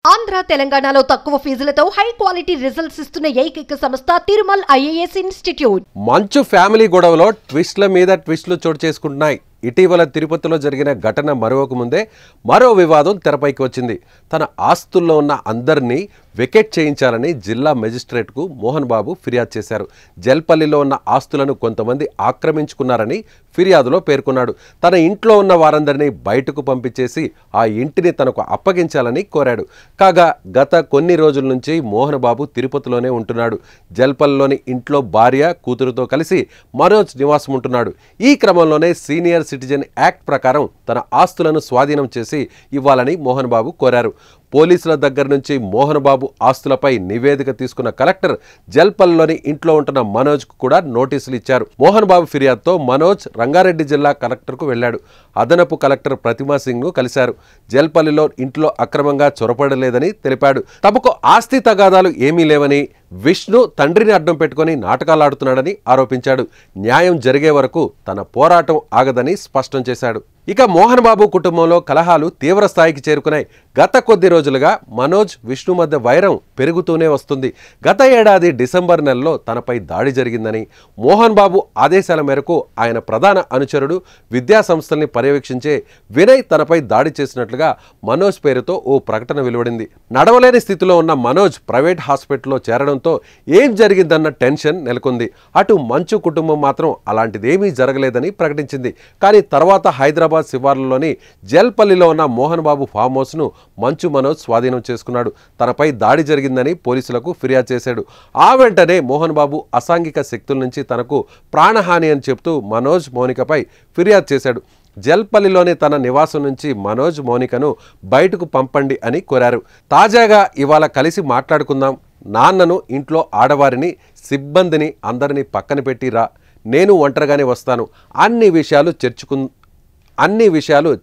ఆంధ్ర తెలంగాణలో తక్కువ ఫీజులతో high quality results ఇస్తున్న ఏకైక సంస్థ తిరుమల్ ఐఏఎస్ ఇన్స్టిట్యూట్. మంచు ఫ్యామిలీ గొడవలో ట్విస్ట్ల మీద ట్విస్టులు చోటు చేసుకుంటున్నాయి. ఇటీవల తిరుపతిలో జరిగిన ఘటన మరొక ముందే మరో వివాదం తెరపైకి వచ్చింది. తన ఆస్తుల్లో ఉన్న అందరినీ వెకెట్ చేయించాలని జిల్లా మెజిస్ట్రేట్కు మోహన్ బాబు ఫిర్యాదు చేశారు. జల్పల్లిలో ఉన్న ఆస్తులను కొంతమంది ఆక్రమించుకున్నారని ఫిర్యాదులో పేర్కొన్నాడు. తన ఇంట్లో ఉన్న వారందరినీ బయటకు పంపించేసి ఆ ఇంటిని తనకు అప్పగించాలని కోరాడు. కాగా గత కొన్ని రోజుల నుంచి మోహన్ బాబు తిరుపతిలోనే ఉంటున్నాడు. జల్పల్లిలోని ఇంట్లో భార్య కూతురుతో కలిసి మనోజ్ నివాసం ఉంటున్నాడు. ఈ క్రమంలోనే సీనియర్ సిటిజన్ యాక్ట్ ప్రకారం తన ఆస్తులను స్వాధీనం చేసి ఇవ్వాలని మోహన్ బాబు కోరారు. పోలీసుల దగ్గర నుంచి మోహన్ బాబు ఆస్తులపై నివేదిక తీసుకున్న కలెక్టర్ జల్పల్లిలోని ఇంట్లో ఉంటున్న మనోజ్కు కూడా నోటీసులు ఇచ్చారు. మోహన్ బాబు ఫిర్యాదుతో మనోజ్ రంగారెడ్డి జిల్లా కలెక్టర్కు వెళ్లాడు. అదనపు కలెక్టర్ ప్రతిమా సింగ్ను కలిశారు. జల్పల్లిలో ఇంట్లో అక్రమంగా చొరపడలేదని తెలిపాడు. తమకు ఆస్తి తగాదాలు ఏమీ లేవని, విష్ణు తండ్రిని అడ్డం పెట్టుకుని నాటకాలాడుతున్నాడని ఆరోపించాడు. న్యాయం జరిగే వరకు తన పోరాటం ఆగదని స్పష్టం చేశాడు. ఇక మోహన్ బాబు కుటుంబంలో కలహాలు తీవ్ర స్థాయికి చేరుకున్నాయి. గత కొద్ది రోజులుగా మనోజ్, విష్ణు మధ్య వైరం పెరుగుతూనే వస్తుంది. గత ఏడాది డిసెంబర్ నెలలో తనపై దాడి జరిగిందని, మోహన్ బాబు ఆదేశాల మేరకు ఆయన ప్రధాన అనుచరుడు విద్యా సంస్థల్ని పర్యవేక్షించే వినయ్ తనపై దాడి చేసినట్లుగా మనోజ్ పేరుతో ఓ ప్రకటన వెలువడింది. నడవలేని స్థితిలో ఉన్న మనోజ్ ప్రైవేట్ హాస్పిటల్లో చేరడంతో ఏం జరిగిందన్న టెన్షన్ నెలకొంది. అటు మంచు కుటుంబం మాత్రం అలాంటిదేమీ జరగలేదని ప్రకటించింది. కానీ తర్వాత హైదరాబాద్ శివార్లలోని జల్పల్లిలో ఉన్న మోహన్ బాబు ఫామ్ హౌస్ను మంచు మనోజ్ స్వాధీనం చేసుకున్నాడు. తనపై దాడి జరిగిందని పోలీసులకు ఫిర్యాదు చేశాడు. ఆ వెంటనే మోహన్ బాబు అసాంఘిక శక్తుల నుంచి తనకు ప్రాణహాని అని చెప్తూ మనోజ్, మౌనికపై ఫిర్యాదు చేశాడు. జల్పల్లిలోని తన నివాసం నుంచి మనోజ్, మౌనికను బయటకు పంపండి అని కోరారు. తాజాగా ఇవాళ కలిసి మాట్లాడుకుందాం, నాన్నను, ఇంట్లో ఆడవారిని, సిబ్బందిని అందరినీ పక్కన పెట్టిరా, నేను ఒంటరిగానే వస్తాను, అన్ని విషయాలు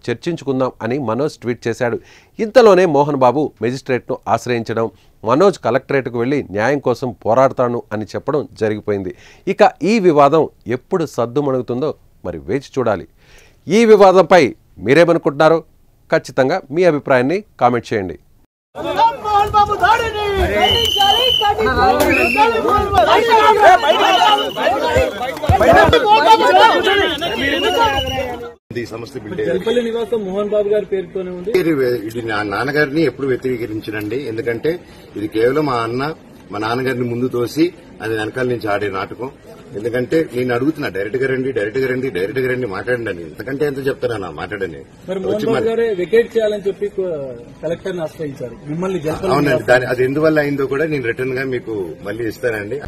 చర్చించుకుందాం అని మనోజ్ ట్వీట్ చేశాడు. ఇంతలోనే మోహన్ బాబు మెజిస్ట్రేట్ను ఆశ్రయించడం, మనోజ్ కలెక్టరేట్కు వెళ్ళి న్యాయం కోసం పోరాడతాను అని చెప్పడం జరిగిపోయింది. ఇక ఈ వివాదం ఎప్పుడు సద్దుమణుగుతుందో మరి వేచి చూడాలి. ఈ వివాదంపై మీరేమనుకుంటున్నారో ఖచ్చితంగా మీ అభిప్రాయాన్ని కామెంట్ చేయండి. జల్పల్లి నివాసం మోహన్ బాబు గారి పేరుతోనే ఉంది. ఇది నా నాన్నగారిని ఎప్పుడు వ్యతిరేకించనండి. ఎందుకంటే ఇది కేవలం మా నాన్నగారిని ముందు తోసి అది వెనకాల నుంచి ఆడే నాటకం. ఎందుకంటే నేను అడుగుతున్నా, డైరెక్ట్ గా రండి మాట్లాడండి అని. ఎందుకంటే ఎంత చెప్తారా మాట్లాడని. మరి మోహన్ బాబు గారే వెకేట్ చేయాలని చెప్పి కలెక్టర్ ని ఆశ్రయించారు మిమ్మల్ని. అవునండి, అది ఎందువల్ల అయిందో కూడా నేను రిటర్న్ గా మీకు మళ్ళీ ఇస్తానండి.